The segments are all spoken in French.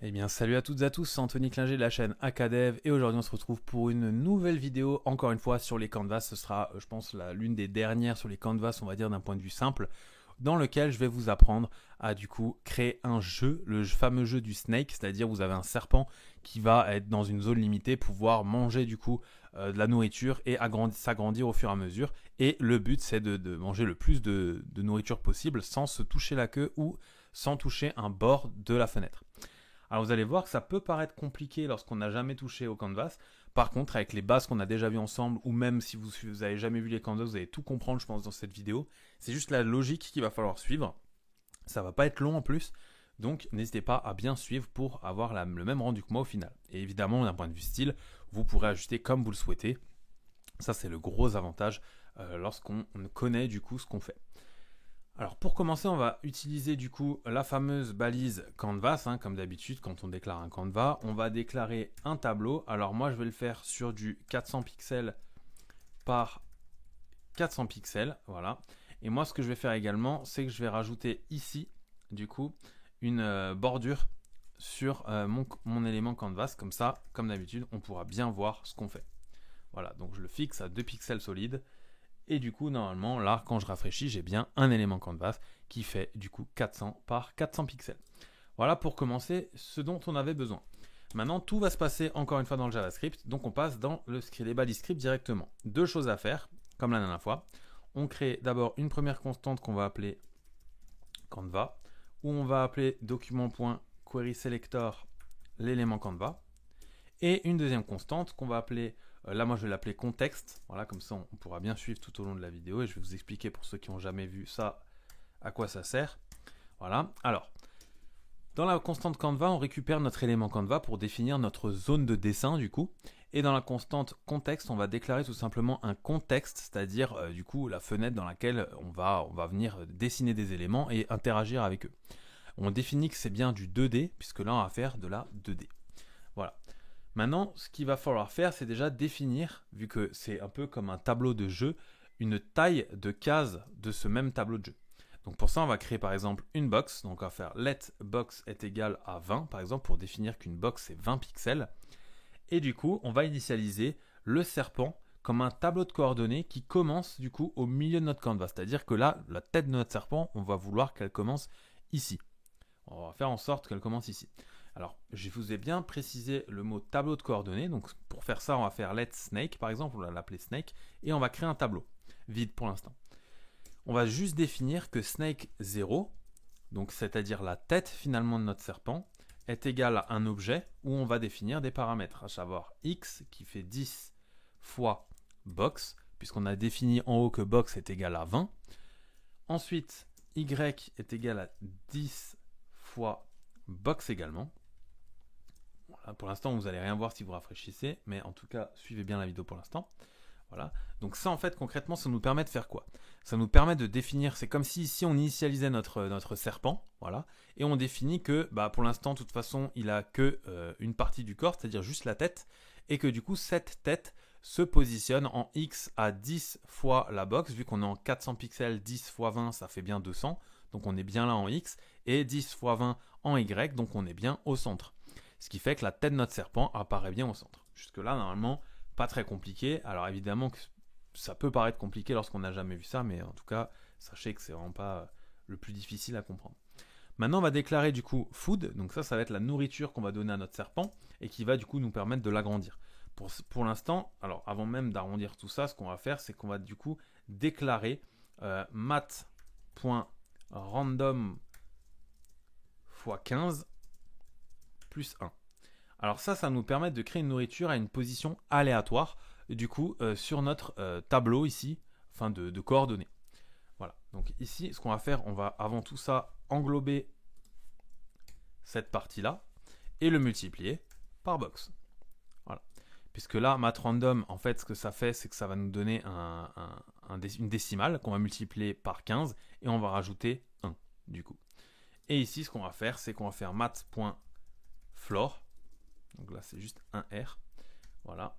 Eh bien, salut à toutes et à tous, c'est Anthony Klinger de la chaîne Acadev et aujourd'hui on se retrouve pour une nouvelle vidéo, encore une fois sur les canvas. Ce sera, je pense, l'une des dernières sur les canvas, on va dire d'un point de vue simple, dans lequel je vais vous apprendre à du coup créer un jeu, le fameux jeu du snake, c'est-à-dire vous avez un serpent qui va être dans une zone limitée, pouvoir manger du coup de la nourriture et s'agrandir au fur et à mesure. Et le but c'est de manger le plus de nourriture possible sans se toucher la queue ou sans toucher un bord de la fenêtre. Alors vous allez voir que ça peut paraître compliqué lorsqu'on n'a jamais touché au canvas. Par contre, avec les bases qu'on a déjà vues ensemble, ou même si vous n'avez jamais vu les canvas, vous allez tout comprendre, je pense, dans cette vidéo. C'est juste la logique qu'il va falloir suivre. Ça va pas être long en plus. Donc n'hésitez pas à bien suivre pour avoir le même rendu que moi au final. Et évidemment, d'un point de vue style, vous pourrez ajuster comme vous le souhaitez. Ça, c'est le gros avantage lorsqu'on connaît du coup ce qu'on fait. Alors pour commencer, on va utiliser du coup la fameuse balise canvas, comme d'habitude quand on déclare un canvas. On va déclarer un tableau. Alors moi je vais le faire sur du 400 pixels par 400 pixels, voilà. Et moi ce que je vais faire également, c'est que je vais rajouter ici du coup une bordure sur mon élément canvas. Comme ça, comme d'habitude, on pourra bien voir ce qu'on fait. Voilà, donc je le fixe à 2 pixels solides. Et du coup, normalement, là, quand je rafraîchis, j'ai bien un élément canvas qui fait du coup 400 par 400 pixels. Voilà pour commencer ce dont on avait besoin. Maintenant, tout va se passer encore une fois dans le JavaScript. Donc, on passe dans les balises script directement. Deux choses à faire, comme la dernière fois. On crée d'abord une première constante qu'on va appeler canva, où on va appeler document.querySelector l'élément canva. Et une deuxième constante qu'on va appeler, là moi je vais l'appeler contexte, voilà, comme ça on pourra bien suivre tout au long de la vidéo et je vais vous expliquer pour ceux qui n'ont jamais vu ça, à quoi ça sert. Voilà, alors, dans la constante canva, on récupère notre élément canva pour définir notre zone de dessin du coup. Et dans la constante contexte, on va déclarer tout simplement un contexte, c'est-à-dire du coup la fenêtre dans laquelle on va venir dessiner des éléments et interagir avec eux. On définit que c'est bien du 2D, puisque là on va faire de la 2D. Voilà. Maintenant, ce qu'il va falloir faire, c'est déjà définir, vu que c'est un peu comme un tableau de jeu, une taille de cases de ce même tableau de jeu. Donc pour ça, on va créer par exemple une box. Donc on va faire let box est égal à 20, par exemple, pour définir qu'une box c'est 20 pixels. Et du coup, on va initialiser le serpent comme un tableau de coordonnées qui commence du coup au milieu de notre canvas. C'est-à-dire que là, la tête de notre serpent, on va vouloir qu'elle commence ici. On va faire en sorte qu'elle commence ici. Alors, je vous ai bien précisé le mot tableau de coordonnées. Donc, pour faire ça, on va faire let snake, par exemple, on va l'appeler snake, et on va créer un tableau vide pour l'instant. On va juste définir que snake 0, donc c'est-à-dire la tête finalement de notre serpent, est égal à un objet où on va définir des paramètres, à savoir x qui fait 10 fois box, puisqu'on a défini en haut que box est égal à 20. Ensuite, y est égal à 10 fois box également. Voilà, pour l'instant, vous n'allez rien voir si vous rafraîchissez, mais en tout cas, suivez bien la vidéo pour l'instant. Voilà. Donc ça, en fait, concrètement, ça nous permet de faire quoi? Ça nous permet de définir, c'est comme si ici on initialisait notre serpent, voilà, et on définit que, pour l'instant, de toute façon, il a que une partie du corps, c'est-à-dire juste la tête, et que du coup, cette tête se positionne en X à 10 fois la box, vu qu'on est en 400 pixels, 10 fois 20, ça fait bien 200, donc on est bien là en X, et 10 fois 20 en Y, donc on est bien au centre. Ce qui fait que la tête de notre serpent apparaît bien au centre. Jusque-là, normalement, pas très compliqué. Alors évidemment que ça peut paraître compliqué lorsqu'on n'a jamais vu ça, mais en tout cas, sachez que c'est vraiment pas le plus difficile à comprendre. Maintenant, on va déclarer du coup food. Donc ça va être la nourriture qu'on va donner à notre serpent et qui va du coup nous permettre de l'agrandir. Pour l'instant, alors avant même d'arrondir tout ça, ce qu'on va faire, c'est qu'on va du coup déclarer mat.random x 15 plus 1. Alors ça nous permet de créer une nourriture à une position aléatoire, du coup, sur notre tableau ici, enfin de coordonnées. Voilà, donc ici, ce qu'on va faire, on va avant tout ça englober cette partie-là et le multiplier par box. Voilà. Puisque là, mathRandom, en fait, ce que ça fait, c'est que ça va nous donner une décimale qu'on va multiplier par 15 et on va rajouter 1, du coup. Et ici, ce qu'on va faire, c'est qu'on va faire math.floor. Donc là, c'est juste un R. Voilà.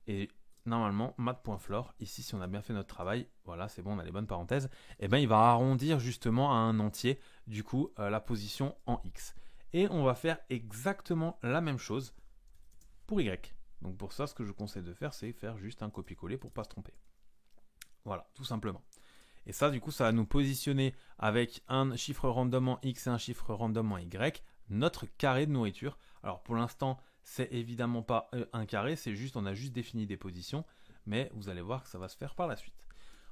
Et normalement, mat.floor, ici, si on a bien fait notre travail, voilà, c'est bon, on a les bonnes parenthèses, et bien il va arrondir justement à un entier, du coup, la position en X. Et on va faire exactement la même chose pour Y. Donc pour ça, ce que je conseille de faire, c'est faire juste un copier-coller pour ne pas se tromper. Voilà, tout simplement. Et ça, du coup, ça va nous positionner avec un chiffre random en X et un chiffre random en Y, notre carré de nourriture. Alors pour l'instant, c'est évidemment pas un carré, c'est juste, on a juste défini des positions, mais vous allez voir que ça va se faire par la suite.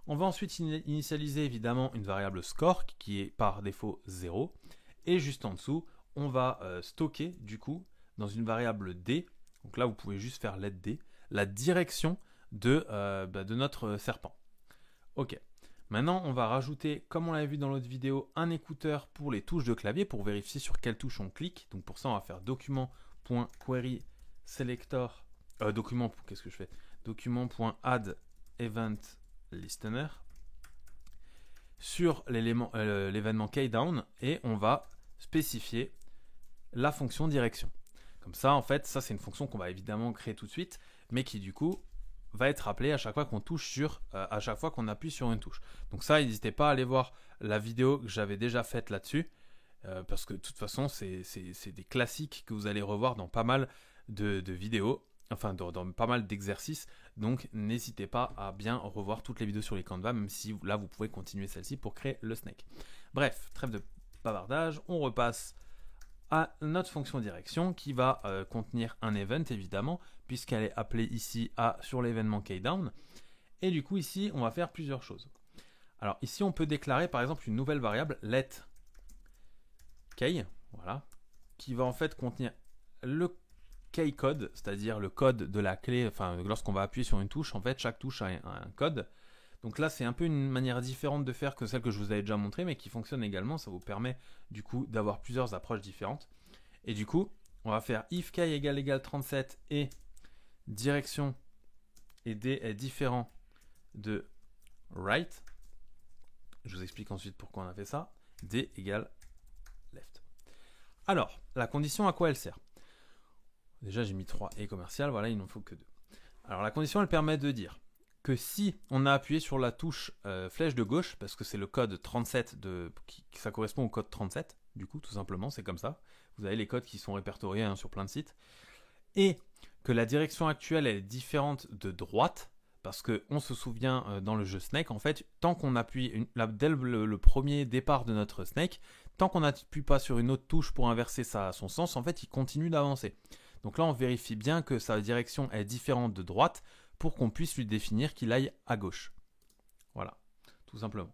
On va ensuite initialiser évidemment une variable score qui est par défaut 0. Et juste en dessous, on va stocker du coup dans une variable D. Donc là, vous pouvez juste faire let D, la direction de notre serpent. Ok. Maintenant, on va rajouter, comme on l'avait vu dans l'autre vidéo, un écouteur pour les touches de clavier pour vérifier sur quelle touche on clique. Donc pour ça, on va faire document.query selector. Document.add event listener sur l'événement keydown et on va spécifier la fonction direction. Comme ça, en fait, ça c'est une fonction qu'on va évidemment créer tout de suite, mais qui du coup va être appelée à chaque fois qu'on à chaque fois qu'on appuie sur une touche. Donc ça, n'hésitez pas à aller voir la vidéo que j'avais déjà faite là-dessus, parce que de toute façon, c'est des classiques que vous allez revoir dans pas mal de vidéos, enfin dans pas mal d'exercices. Donc n'hésitez pas à bien revoir toutes les vidéos sur les Canva, même si là vous pouvez continuer celle-ci pour créer le snake. Bref, trêve de bavardage, on repasse à notre fonction direction qui va contenir un event évidemment, puisqu'elle est appelée ici sur l'événement keydown. Et du coup ici on va faire plusieurs choses. Alors ici on peut déclarer par exemple une nouvelle variable let key, voilà, qui va en fait contenir le key code, c'est-à-dire le code de la clé, enfin lorsqu'on va appuyer sur une touche, en fait chaque touche a un code. Donc là c'est un peu une manière différente de faire que celle que je vous avais déjà montrée, mais qui fonctionne également, ça vous permet du coup d'avoir plusieurs approches différentes. Et du coup on va faire if k égale 37 et direction et d est différent de right. Je vous explique ensuite pourquoi on a fait ça. D égale left. Alors, la condition à quoi elle sert? Déjà, j'ai mis 3 et commercial, voilà, il n'en faut que 2. Alors, la condition, elle permet de dire que si on a appuyé sur la touche flèche de gauche, parce que c'est le code 37, ça correspond au code 37, du coup, tout simplement, c'est comme ça. Vous avez les codes qui sont répertoriés sur plein de sites. Et que la direction actuelle est différente de droite, parce qu'on se souvient dans le jeu Snake, en fait, tant qu'on appuie, dès le premier départ de notre Snake, tant qu'on n'appuie pas sur une autre touche pour inverser son sens, en fait, il continue d'avancer. Donc là, on vérifie bien que sa direction est différente de droite pour qu'on puisse lui définir qu'il aille à gauche. Voilà, tout simplement.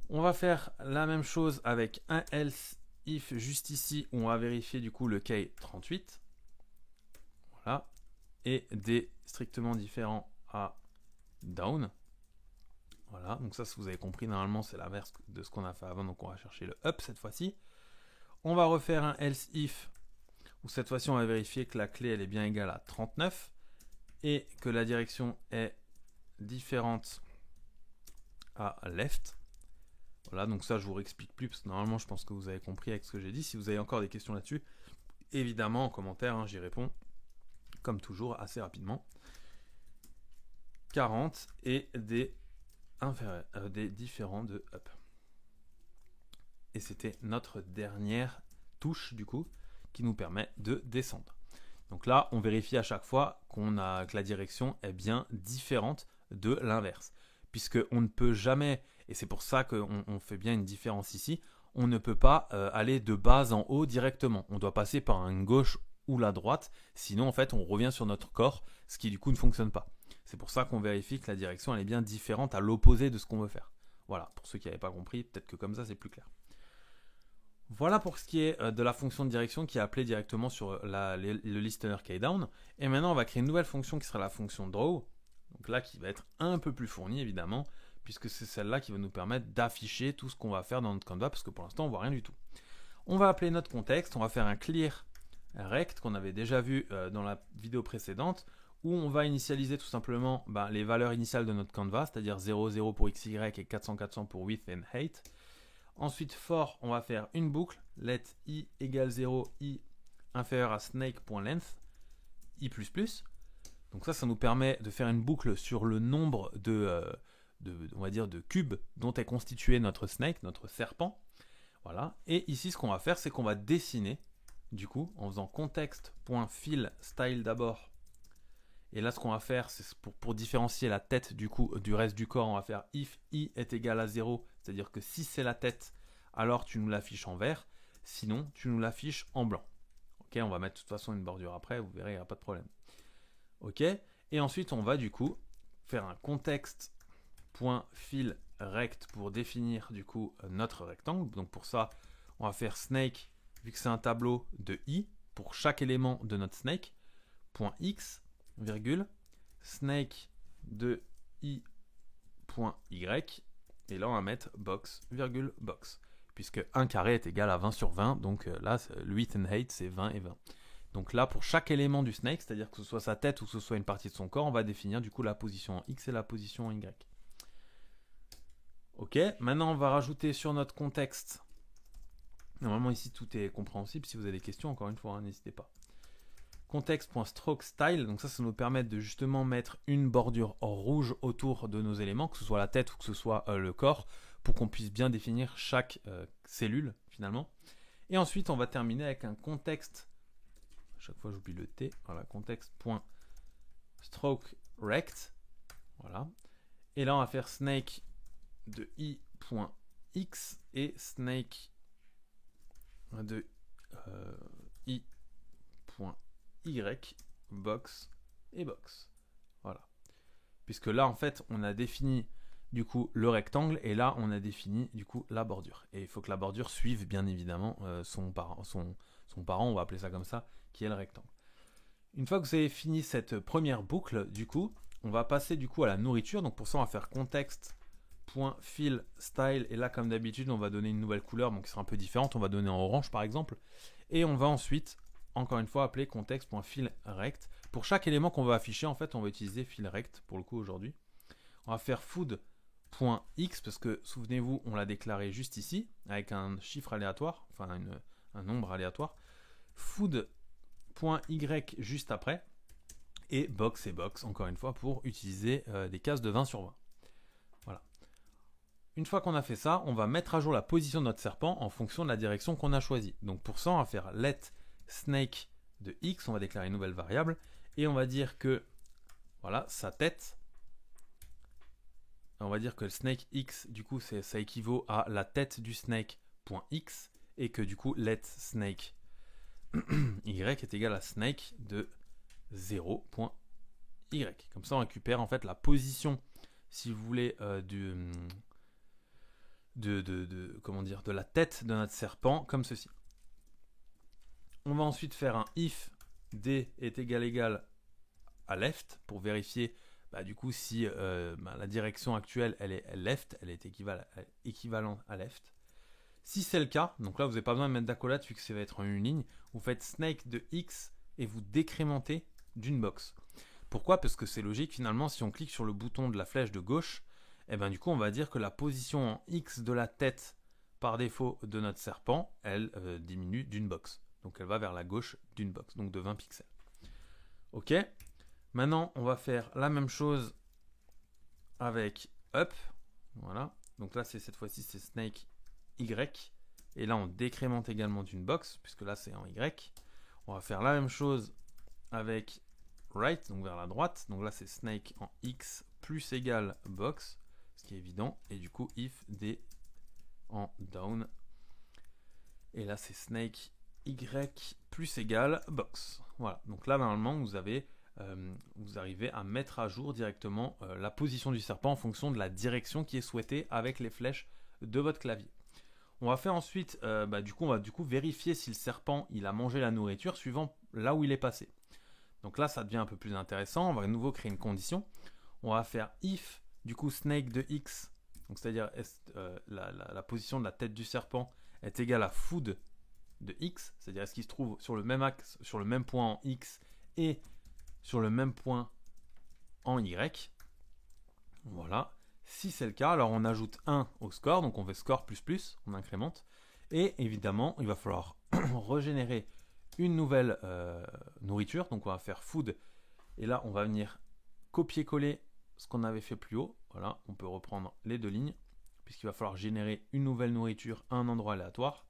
On va faire la même chose avec un else if juste ici, où on va vérifier du coup le key 38. Voilà. Et des strictement différents à down. Voilà, donc ça, si vous avez compris, normalement, c'est l'inverse de ce qu'on a fait avant. Donc, on va chercher le up cette fois-ci. On va refaire un else if, où cette fois-ci, on va vérifier que la clé, elle est bien égale à 39 et que la direction est différente à left. Voilà, donc ça, je vous réexplique plus, parce que normalement, je pense que vous avez compris avec ce que j'ai dit. Si vous avez encore des questions là-dessus, évidemment, en commentaire, j'y réponds, comme toujours, assez rapidement. 40 et des différents de up. Et c'était notre dernière touche du coup qui nous permet de descendre. Donc là, on vérifie à chaque fois que la direction est bien différente de l'inverse. Puisqu'on ne peut jamais, et c'est pour ça qu'on fait bien une différence ici, on ne peut pas aller de bas en haut directement. On doit passer par une gauche ou la droite, sinon en fait on revient sur notre corps, ce qui du coup ne fonctionne pas. C'est pour ça qu'on vérifie que la direction elle est bien différente à l'opposé de ce qu'on veut faire. Voilà, pour ceux qui n'avaient pas compris, peut-être que comme ça c'est plus clair. Voilà pour ce qui est de la fonction de direction qui est appelée directement sur le listener keydown. Et maintenant on va créer une nouvelle fonction qui sera la fonction draw. Donc là qui va être un peu plus fournie évidemment, puisque c'est celle-là qui va nous permettre d'afficher tout ce qu'on va faire dans notre Canva, parce que pour l'instant on ne voit rien du tout. On va appeler notre contexte, on va faire un clear rect qu'on avait déjà vu dans la vidéo précédente, où on va initialiser tout simplement les valeurs initiales de notre Canva, c'est-à-dire 0, 0 pour XY et 400, 400 pour width and height. Ensuite, for, on va faire une boucle, let i égale 0, i inférieur à snake.length, i++. Donc ça nous permet de faire une boucle sur le nombre on va dire de cubes dont est constitué notre snake, notre serpent. Voilà. Et ici, ce qu'on va faire, c'est qu'on va dessiner, du coup, en faisant context.fill style d'abord. Et là, ce qu'on va faire, c'est pour différencier la tête du coup du reste du corps, on va faire if i est égal à 0, c'est-à-dire que si c'est la tête, alors tu nous l'affiches en vert, sinon tu nous l'affiches en blanc. Ok, on va mettre de toute façon une bordure après, vous verrez, il n'y a pas de problème. Ok, et ensuite on va du coup faire un context.fill rect pour définir du coup notre rectangle. Donc pour ça, on va faire snake, vu que c'est un tableau de i, pour chaque élément de notre snake, .x, virgule, snake de i.y, et là on va mettre box, virgule, box, puisque 1 carré est égal à 20 sur 20, donc là, le width and height, c'est 20 et 20. Donc là, pour chaque élément du snake, c'est-à-dire que ce soit sa tête ou que ce soit une partie de son corps, on va définir du coup la position en X et la position en Y. Ok, maintenant on va rajouter sur notre contexte. Normalement ici tout est compréhensible, si vous avez des questions, encore une fois, hein, n'hésitez pas. Context.stroke.style, donc ça nous permet de justement mettre une bordure rouge autour de nos éléments, que ce soit la tête ou que ce soit le corps, pour qu'on puisse bien définir chaque cellule finalement. Et ensuite on va terminer avec un contexte, à chaque fois j'oublie le T, voilà, context.stroke.rect, voilà. Et là on va faire snake de i.x et snake de i.y, box et box. Voilà. Puisque là, en fait, on a défini du coup le rectangle et là, on a défini du coup la bordure. Et il faut que la bordure suive bien évidemment son parent, on va appeler ça comme ça, qui est le rectangle. Une fois que vous avez fini cette première boucle, du coup, on va passer du coup à la nourriture. Donc pour ça, on va faire context.fill style. Et là, comme d'habitude, on va donner une nouvelle couleur, donc qui sera un peu différente. On va donner en orange par exemple. Et on va ensuite, encore une fois, appeler context.fillRect. Pour chaque élément qu'on va afficher, en fait, on va utiliser fillRect pour le coup aujourd'hui. On va faire food.x parce que, souvenez-vous, on l'a déclaré juste ici avec un chiffre aléatoire, enfin un nombre aléatoire. Food.y juste après. Et box, encore une fois, pour utiliser des cases de 20 sur 20. Voilà. Une fois qu'on a fait ça, on va mettre à jour la position de notre serpent en fonction de la direction qu'on a choisie. Donc pour ça, on va faire let snake de x, on va déclarer une nouvelle variable, et on va dire que, voilà, sa tête, on va dire que le snake x, du coup, ça équivaut à la tête du snake.x, et que du coup, let snake y est égal à snake de 0.y. Comme ça, on récupère en fait la position, si vous voulez, de la tête de notre serpent, comme ceci. On va ensuite faire un if d est égal à left pour vérifier du coup si la direction actuelle elle est left, elle est équivalente à left. Si c'est le cas, donc là vous n'avez pas besoin de mettre d'accolade vu que ça va être en une ligne, vous faites snake de x et vous décrémentez d'une box. Pourquoi? Parce que c'est logique, finalement, si on clique sur le bouton de la flèche de gauche, et du coup on va dire que la position en x de la tête par défaut de notre serpent, elle diminue d'une box. Donc elle va vers la gauche d'une box, donc de 20 pixels. Ok. Maintenant, on va faire la même chose avec up. Voilà. Donc là, cette fois-ci, c'est snake y. Et là, on décrémente également d'une box, puisque là, c'est en y. On va faire la même chose avec right, donc vers la droite. Donc là, c'est snake en x plus égal box, ce qui est évident. Et du coup, if d en down. Et là, c'est snake y plus égal box. Voilà. Donc là, normalement, vous arrivez à mettre à jour directement la position du serpent en fonction de la direction qui est souhaitée avec les flèches de votre clavier. On va faire ensuite, on va vérifier si le serpent il a mangé la nourriture suivant là où il est passé. Donc là, ça devient un peu plus intéressant. On va à nouveau créer une condition. On va faire if du coup snake de x, donc c'est-à-dire la position de la tête du serpent est égale à food de x, c'est-à-dire est-ce qu'il se trouve sur le même axe, sur le même point en x et sur le même point en y. Voilà. Si c'est le cas, alors on ajoute 1 au score, donc on fait score plus, on incrémente. Et évidemment, il va falloir régénérer une nouvelle nourriture, donc on va faire food. Et là, on va venir copier-coller ce qu'on avait fait plus haut. Voilà, on peut reprendre les deux lignes. puisqu'il va falloir générer une nouvelle nourriture à un endroit aléatoire.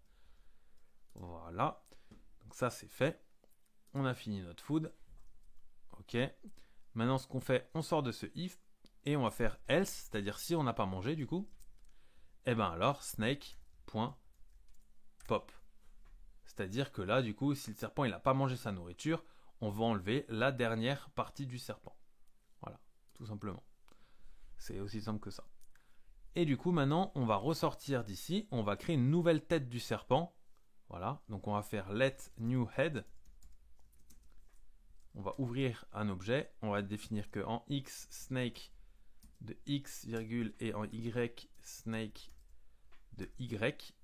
Voilà. Donc ça, c'est fait. On a fini notre food. OK. Maintenant, ce qu'on fait, on sort de ce if et on va faire else, c'est-à-dire si on n'a pas mangé du coup, et bien alors snake.pop. C'est-à-dire que là, du coup, si le serpent il n'a pas mangé sa nourriture, on va enlever la dernière partie du serpent. Voilà, tout simplement. C'est aussi simple que ça. Et du coup, maintenant, on va ressortir d'ici, on va créer une nouvelle tête du serpent. Voilà, donc on va faire let new head. On va ouvrir un objet, on va définir que en x snake de x, virgule, et en y snake de y.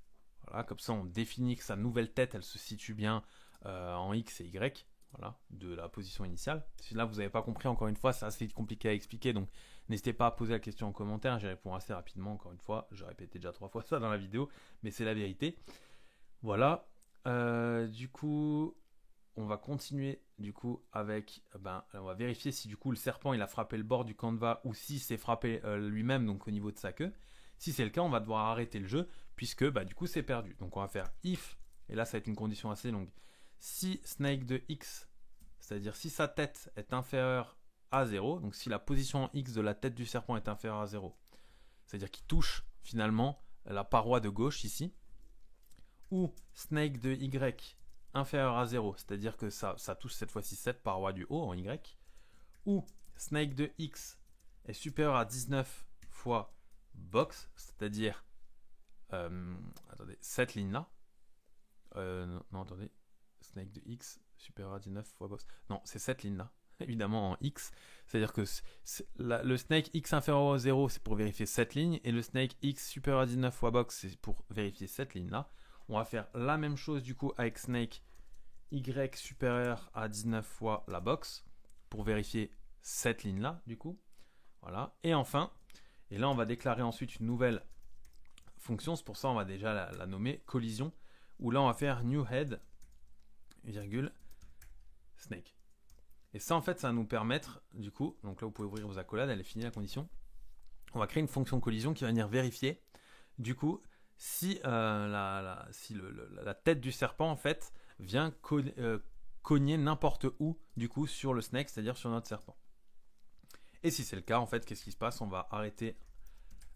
Voilà, comme ça on définit que sa nouvelle tête elle se situe bien en x et y, voilà, de la position initiale. Si là vous n'avez pas compris, encore une fois, c'est assez compliqué à expliquer, donc n'hésitez pas à poser la question en commentaire, j'y réponds assez rapidement, encore une fois. J'ai répété déjà 3 fois ça dans la vidéo, mais c'est la vérité. Voilà, du coup, on va continuer du coup avec, on va vérifier si du coup le serpent il a frappé le bord du canevas ou si c'est frappé lui-même, donc au niveau de sa queue. Si c'est le cas, on va devoir arrêter le jeu puisque du coup c'est perdu. Donc on va faire if, et là ça va être une condition assez longue. Si snake de x, c'est-à-dire si sa tête est inférieure à 0, donc si la position x de la tête du serpent est inférieure à 0, c'est-à-dire qu'il touche finalement la paroi de gauche ici, ou snake de y inférieur à 0, c'est-à-dire que ça touche cette fois-ci cette paroi du haut en y, ou snake de x est supérieur à 19 fois box, c'est-à-dire attendez, cette ligne-là, non, attendez, snake de x supérieur à 19 fois box, non, c'est cette ligne-là, évidemment en x, c'est-à-dire que le snake x inférieur à 0, c'est pour vérifier cette ligne, et le snake x supérieur à 19 fois box, c'est pour vérifier cette ligne-là. On va faire la même chose du coup avec snake y supérieur à 19 fois la box pour vérifier cette ligne-là du coup. Voilà. Et enfin, et là on va déclarer ensuite une nouvelle fonction. C'est pour ça on va déjà la nommer collision. Où là on va faire new head, virgule, snake. Et ça en fait ça va nous permettre du coup, donc là vous pouvez ouvrir vos accolades, elle est finie la condition. On va créer une fonction collision qui va venir vérifier du coup si, la tête du serpent en fait vient cogner n'importe où du coup sur le snake, c'est-à-dire sur notre serpent. Et si c'est le cas, en fait, qu'est-ce qui se passe? On va arrêter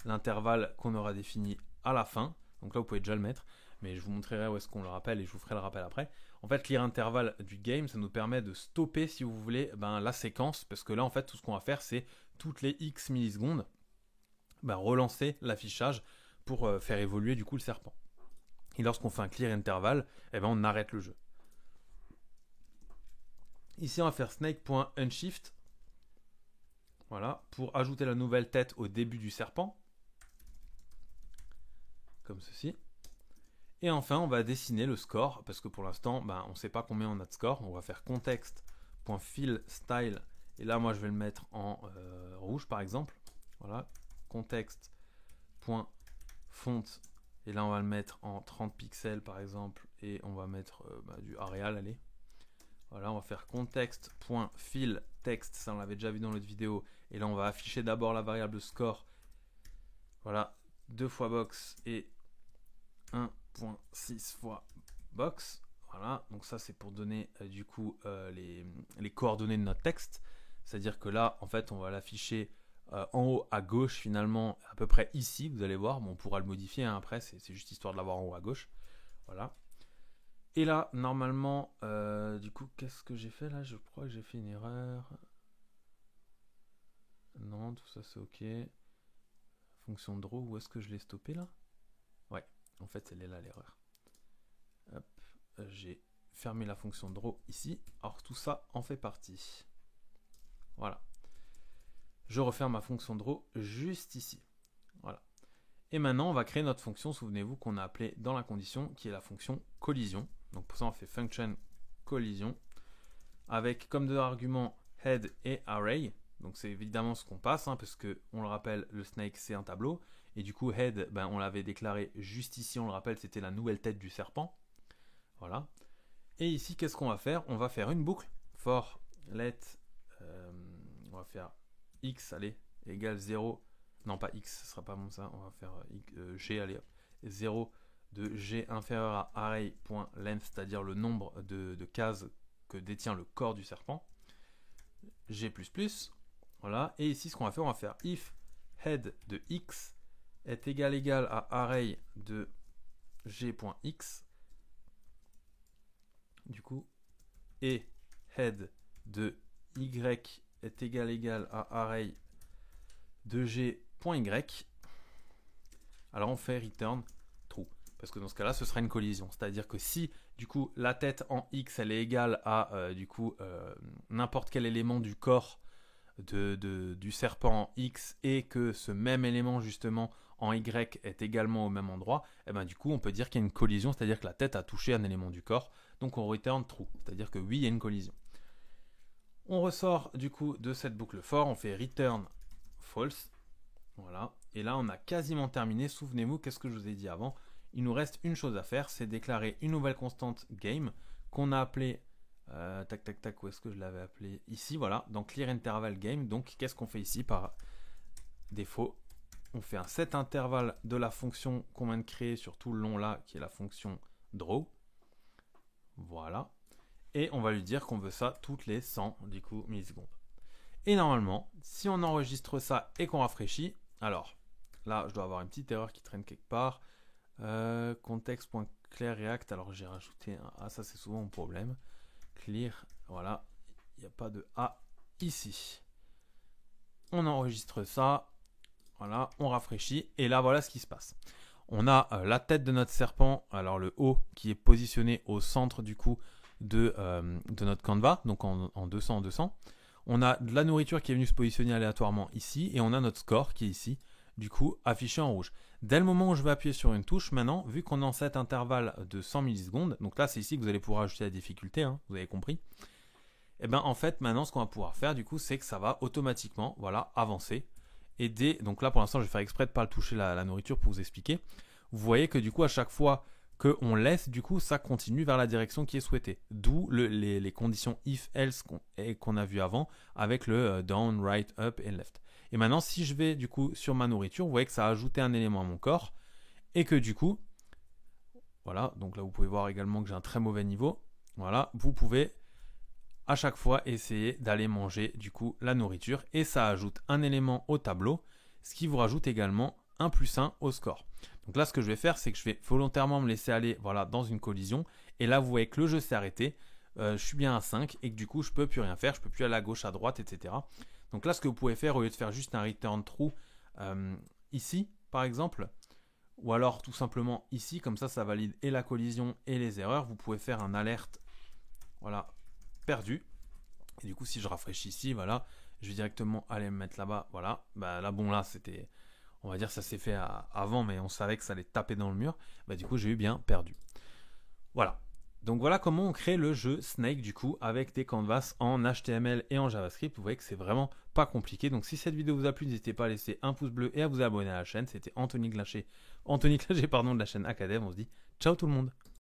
l'intervalle qu'on aura défini à la fin. Donc là, vous pouvez déjà le mettre, mais je vous montrerai où est-ce qu'on le rappelle et je vous ferai le rappel après. En fait, lire intervalle du game, ça nous permet de stopper, si vous voulez, la séquence, parce que là, en fait, tout ce qu'on va faire, c'est toutes les X millisecondes, relancer l'affichage pour faire évoluer du coup le serpent. Et lorsqu'on fait un clear interval, on arrête le jeu. Ici, on va faire snake.unshift. Voilà, pour ajouter la nouvelle tête au début du serpent. Comme ceci. Et enfin, on va dessiner le score, parce que pour l'instant, on ne sait pas combien on a de score. On va faire context.fillStyle. Et là, moi, je vais le mettre en rouge, par exemple. Voilà, context.font. Et là, on va le mettre en 30 pixels, par exemple. Et on va mettre du Arial, allez. Voilà, on va faire context.fillText. Ça, on l'avait déjà vu dans l'autre vidéo. Et là, on va afficher d'abord la variable score. Voilà, 2 fois box et 1.6 fois box. Voilà, donc ça, c'est pour donner du coup les coordonnées de notre texte. C'est-à-dire que là, en fait, on va l'afficher en haut à gauche, finalement, à peu près ici, vous allez voir. Bon, on pourra le modifier après, c'est juste histoire de l'avoir en haut à gauche. Voilà. Et là, normalement, du coup, qu'est-ce que j'ai fait là? Je crois que j'ai fait une erreur. Non, tout ça c'est ok. Fonction draw, où est-ce que je l'ai stoppé là? Ouais, en fait, elle est là l'erreur. Hop, j'ai fermé la fonction draw ici. Alors tout ça en fait partie. Voilà. Je referme ma fonction draw juste ici. Voilà. Et maintenant, on va créer notre fonction, souvenez-vous, qu'on a appelée dans la condition, qui est la fonction collision. Donc pour ça, on fait function collision, avec comme deux arguments head et array. Donc c'est évidemment ce qu'on passe, parce que on le rappelle, le snake c'est un tableau. Et du coup, head, on l'avait déclaré juste ici, on le rappelle, c'était la nouvelle tête du serpent. Voilà. Et ici, qu'est-ce qu'on va faire? On va faire une boucle for let, on va faire x, allez, égale 0 non pas x, ce sera pas bon ça, on va faire g, allez hop, 0 de g inférieur à array.length, c'est-à-dire le nombre de cases que détient le corps du serpent, g++, voilà, et ici ce qu'on va faire, on va faire if head de x est égal à array de g.x, du coup, et head de y est égal à array de g.y, alors on fait return true, parce que dans ce cas-là, ce sera une collision. C'est-à-dire que si, du coup, la tête en x, elle est égale à, n'importe quel élément du corps du serpent en x, et que ce même élément, justement, en y est également au même endroit, et ben du coup, on peut dire qu'il y a une collision, c'est-à-dire que la tête a touché un élément du corps, donc on return true, c'est-à-dire que oui, il y a une collision. On ressort, du coup, de cette boucle for, on fait return false, voilà, et là on a quasiment terminé. Souvenez-vous, qu'est-ce que je vous ai dit avant? Il nous reste une chose à faire, c'est déclarer une nouvelle constante game qu'on a appelée, où est-ce que je l'avais appelée? Ici, voilà, dans clear interval game. Donc qu'est-ce qu'on fait ici par défaut? On fait un set intervalle de la fonction qu'on vient de créer sur tout le long là, qui est la fonction draw, voilà, et on va lui dire qu'on veut ça toutes les 100 du coup millisecondes. Et normalement, si on enregistre ça et qu'on rafraîchit, alors là, je dois avoir une petite erreur qui traîne quelque part. Context.clear react. Alors j'ai rajouté un A, ça c'est souvent mon problème. Clear, voilà, il n'y a pas de A ici. On enregistre ça, voilà, on rafraîchit, et là voilà ce qui se passe. On a la tête de notre serpent, alors le haut qui est positionné au centre du coup de notre canevas, donc en 200 en 200. On a de la nourriture qui est venue se positionner aléatoirement ici, et on a notre score qui est ici, du coup affiché en rouge. Dès le moment où je vais appuyer sur une touche, maintenant, vu qu'on est en cet intervalle de 100 millisecondes, donc là c'est ici que vous allez pouvoir ajouter la difficulté, hein, vous avez compris, et bien en fait maintenant ce qu'on va pouvoir faire du coup c'est que ça va automatiquement, voilà, avancer. Et donc là pour l'instant je vais faire exprès de ne pas le toucher la nourriture pour vous expliquer. Vous voyez que du coup à chaque fois qu'on laisse, du coup ça continue vers la direction qui est souhaitée. D'où les conditions if else qu'on a vu avant avec le down, right, up et left. Et maintenant si je vais du coup sur ma nourriture, vous voyez que ça a ajouté un élément à mon corps, et que du coup, voilà, donc là vous pouvez voir également que j'ai un très mauvais niveau. Voilà, vous pouvez à chaque fois essayer d'aller manger du coup la nourriture, et ça ajoute un élément au tableau, ce qui vous rajoute également un +1 au score. Donc là ce que je vais faire, c'est que je vais volontairement me laisser aller, voilà, dans une collision, et là vous voyez que le jeu s'est arrêté, je suis bien à 5, et que du coup je peux plus rien faire, je peux plus aller à gauche, à droite, etc. Donc là ce que vous pouvez faire, au lieu de faire juste un return true ici par exemple, ou alors tout simplement ici, comme ça valide et la collision et les erreurs, vous pouvez faire un alerte, voilà, perdu, et du coup si je rafraîchis ici, voilà, je vais directement aller me mettre là-bas, voilà, bah là bon, là c'était, on va dire ça s'est fait avant, mais on savait que ça allait taper dans le mur, bah du coup j'ai eu bien perdu. Voilà, donc voilà comment on crée le jeu Snake du coup avec des canvas en HTML et en JavaScript. Vous voyez que c'est vraiment pas compliqué. Donc si cette vidéo vous a plu, n'hésitez pas à laisser un pouce bleu et à vous abonner à la chaîne. C'était Anthony Claché, de la chaîne Academ. On se dit ciao tout le monde.